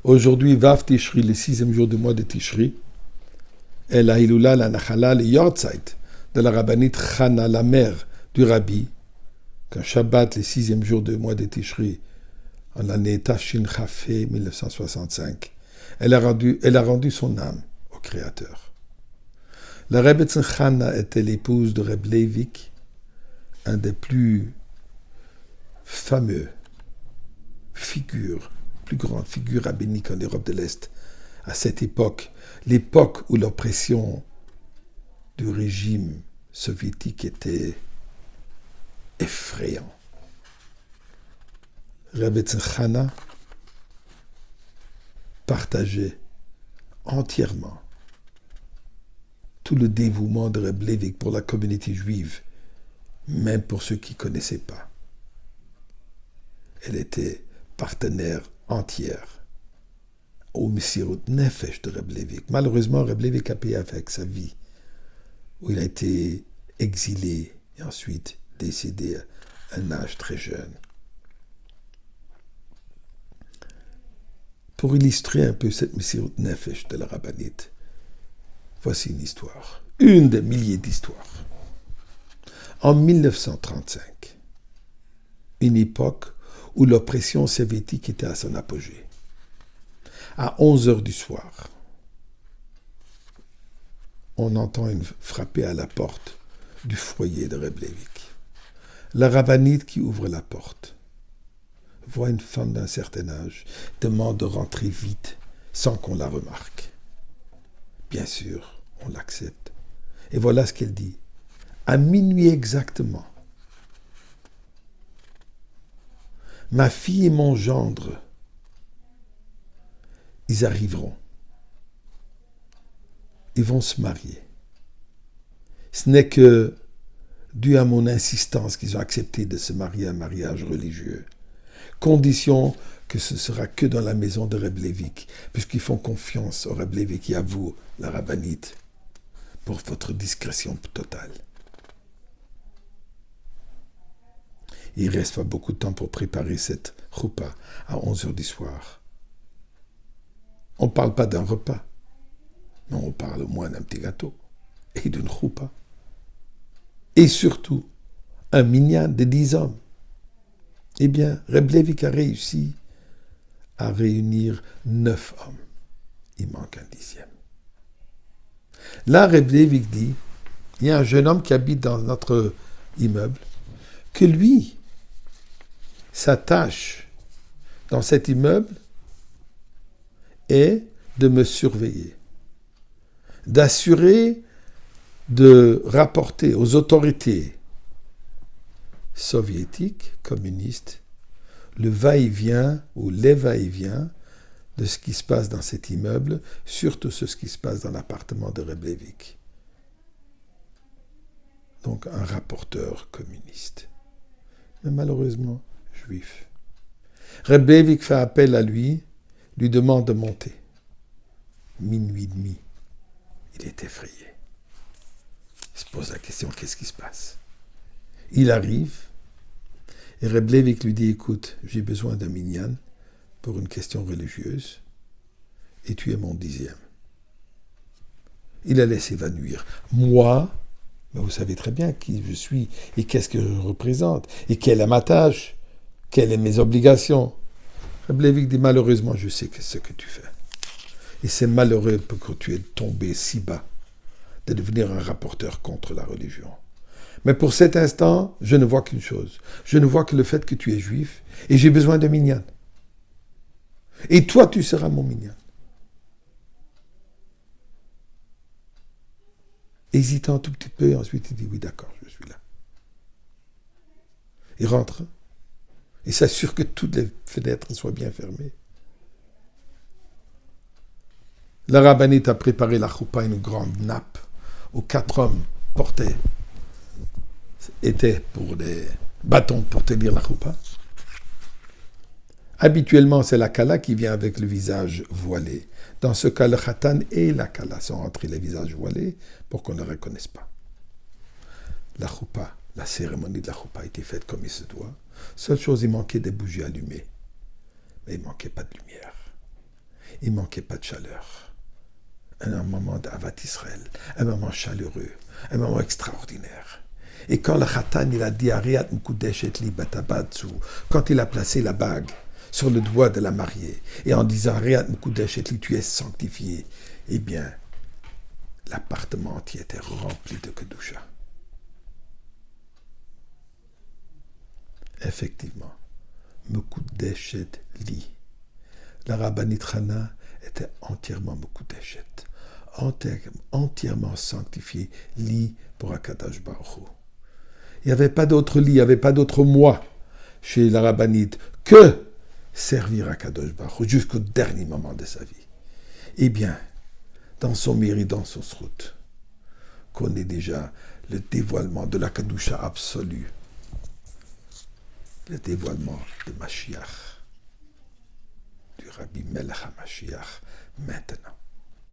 Aujourd'hui, Vav Tishri, le 6e jour du mois de Tishri, et la Hilula, la Nachala, le Yortzeit de la rabbinite Chana, la mère du rabbi, qu'un Shabbat, le 6e jour du mois de Tishri, en l'année Tafshin Chafé 1965, elle a rendu son âme au Créateur. La Rebbetzin Chana était l'épouse de Reb Leivik, un des plus fameux plus grandes figures rabbiniques en Europe de l'Est à cette époque, l'époque où l'oppression du régime soviétique était effrayant. Rebbetzin Chana partageait entièrement tout le dévouement de Reb Leivik pour la communauté juive, même pour ceux qui ne connaissaient pas. Elle était partenaire entière au Messirut Nefesh de Reb Leivik. Malheureusement, Reb Leivik a payé avec sa vie, où il a été exilé et ensuite décédé à un âge très jeune. Pour illustrer un peu cette Messirut Nefesh de la rabbinite, voici une histoire, une des milliers d'histoires. En 1935, une époque où l'oppression soviétique était à son apogée. À 11h du soir, on entend frapper à la porte du foyer de Reb Leivik. La rabbinite qui ouvre la porte voit une femme d'un certain âge, demande de rentrer vite sans qu'on la remarque. Bien sûr, on l'accepte. Et voilà ce qu'elle dit. À minuit exactement, ma fille et mon gendre, ils arriveront. Ils vont se marier. Ce n'est que dû à mon insistance qu'ils ont accepté de se marier un mariage religieux. Condition que ce sera que dans la maison de Reb Leivik, puisqu'ils font confiance au Reb Leivik et à vous, la rabbinite, pour votre discrétion totale. Il ne reste pas beaucoup de temps pour préparer cette choupa à 11h du soir. On ne parle pas d'un repas, mais on parle au moins d'un petit gâteau et d'une choupa. Et surtout, un minyan de 10 hommes. Eh bien, Reb Leivik a réussi à réunir 9 hommes. Il manque un 10e. Là, Reb Leivik dit, il y a un jeune homme qui habite dans notre immeuble, que lui, sa tâche dans cet immeuble est de me surveiller, d'assurer de rapporter aux autorités soviétiques, communistes, le va-et-vient ou les va-et-vient de ce qui se passe dans cet immeuble, surtout ce qui se passe dans l'appartement de Reb Leivik. Donc un rapporteur communiste. Mais malheureusement, juif. Reb Leivik fait appel à lui demande de monter. Minuit et demi. Il est effrayé. Il se pose la question, qu'est-ce qui se passe? Il arrive, et Reb Leivik lui dit, écoute, j'ai besoin d'un minyan pour une question religieuse, et tu es mon 10e. Il la laisse évanouir. Moi, mais vous savez très bien qui je suis, et qu'est-ce que je représente, et quelle est ma tâche, quelles sont mes obligations. Reb Leivik dit, malheureusement, je sais ce que tu fais. Et c'est malheureux que tu es tombé si bas de devenir un rapporteur contre la religion. Mais pour cet instant, je ne vois qu'une chose. Je ne vois que le fait que tu es juif et j'ai besoin de minyan. Et toi, tu seras mon minyan. Hésitant un tout petit peu, ensuite il dit oui, d'accord, je suis là. Il rentre et s'assure que toutes les fenêtres soient bien fermées. La rabbinite a préparé la choupa, une grande nappe où 4 hommes étaient pour des bâtons pour tenir la choupa. Habituellement, c'est la kala qui vient avec le visage voilé. Dans ce cas, le khatan et la kala sont entre les visages voilés pour qu'on ne le reconnaisse pas. La choupa, la cérémonie de la choupa a été faite comme il se doit. Seule chose, il manquait des bougies allumées. Mais il ne manquait pas de lumière. il ne manquait pas de chaleur. Un moment d'Avat Israël, un moment chaleureux, un moment extraordinaire. Et quand le Khatan, il a dit Ariat Mkudesh et li batabatsu, quand il a placé la bague sur le doigt de la mariée, et en disant Ariat Mkudesh et li, tu es sanctifié, eh bien, l'appartement entier était rempli de Kedusha. Effectivement, Mekudesh et li. La rabbinite Chana était entièrement Mekudeshet, entièrement sanctifié, li pour Akadosh Baruch Hu. Il n'y avait pas d'autre li, il n'y avait pas d'autre moi chez la rabbinite que servir Akadosh Baruch Hu jusqu'au dernier moment de sa vie. Eh bien, dans son mérite, dans son srout, connaît déjà le dévoilement de la Kedusha absolue, le dévoilement de Mashiach, du Rabbi Melech HaMashiach, maintenant.